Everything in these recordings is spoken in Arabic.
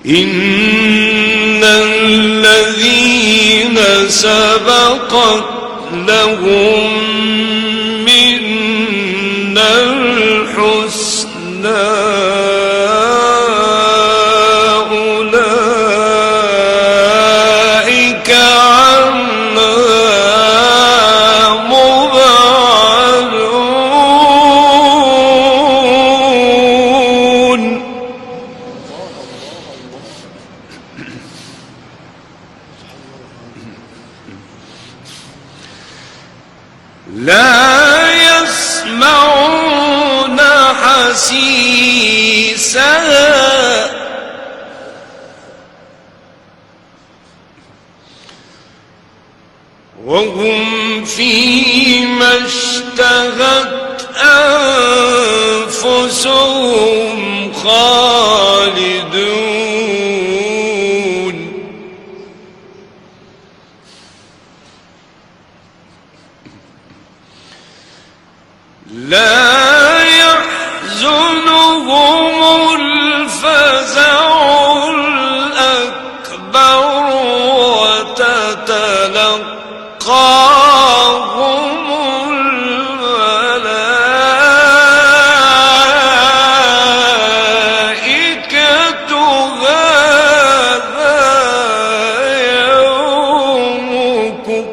إن الذين سبقت لهم منا الحسنى أولئك عنها مبعدون. لا يسمعون حسيسها وهم فيما اشتهت أنفسهم خالدون. لا يحزنهم الفزع الأكبر وتتلقاهم الملائكة هذا يومكم.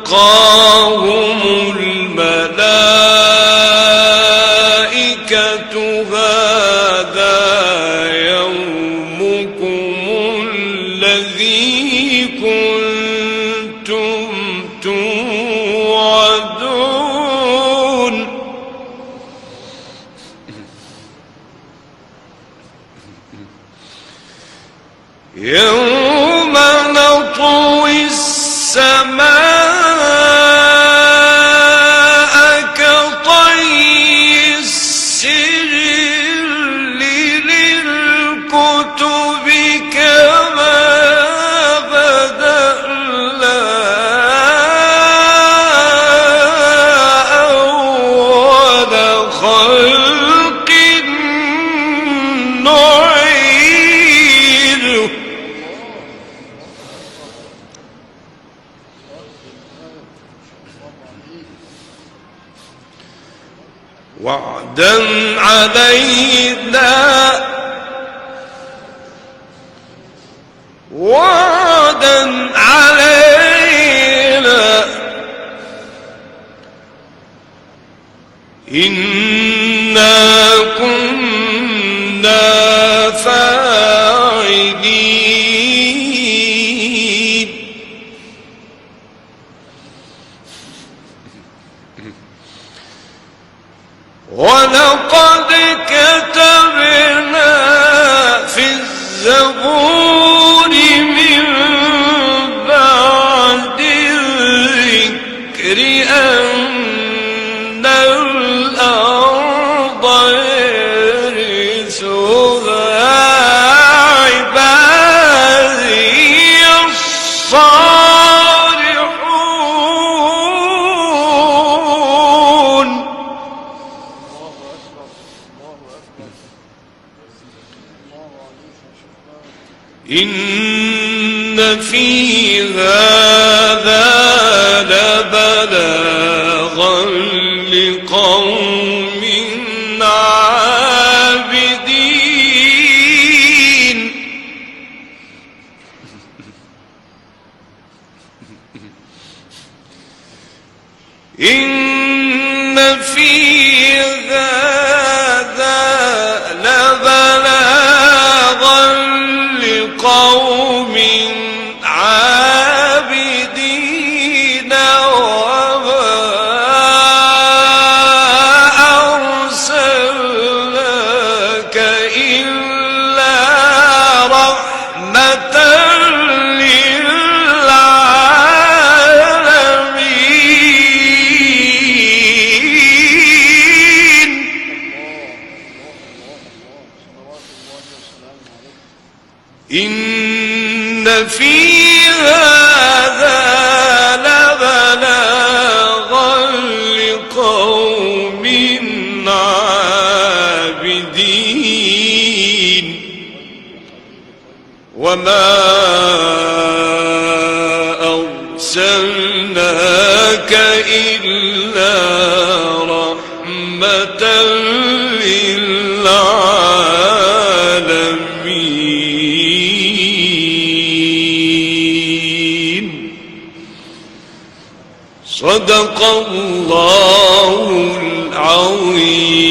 وتتلقاهم الملائكة هذا يومكم الذي كنتم توعدون. يوم نطوي السماء كطي السجل للكتب كما بدأنا أول خلق نعيده. وعدا علينا وعدا علينا إنا كنا فاعلين. ولقد كتبنا في الزبور من بعد الذكر أن الأرض يرثها عبادي الصالحون. إن في هذا لبلاغا لقوم عابدين. إن في هذا لبلاغا لقوم عابدين وما أرسلناك إلا رحمة للعالمين. إن في هذا لبلاغا وما أرسلناك إلا رحمة للعالمين. صدق الله العظيم.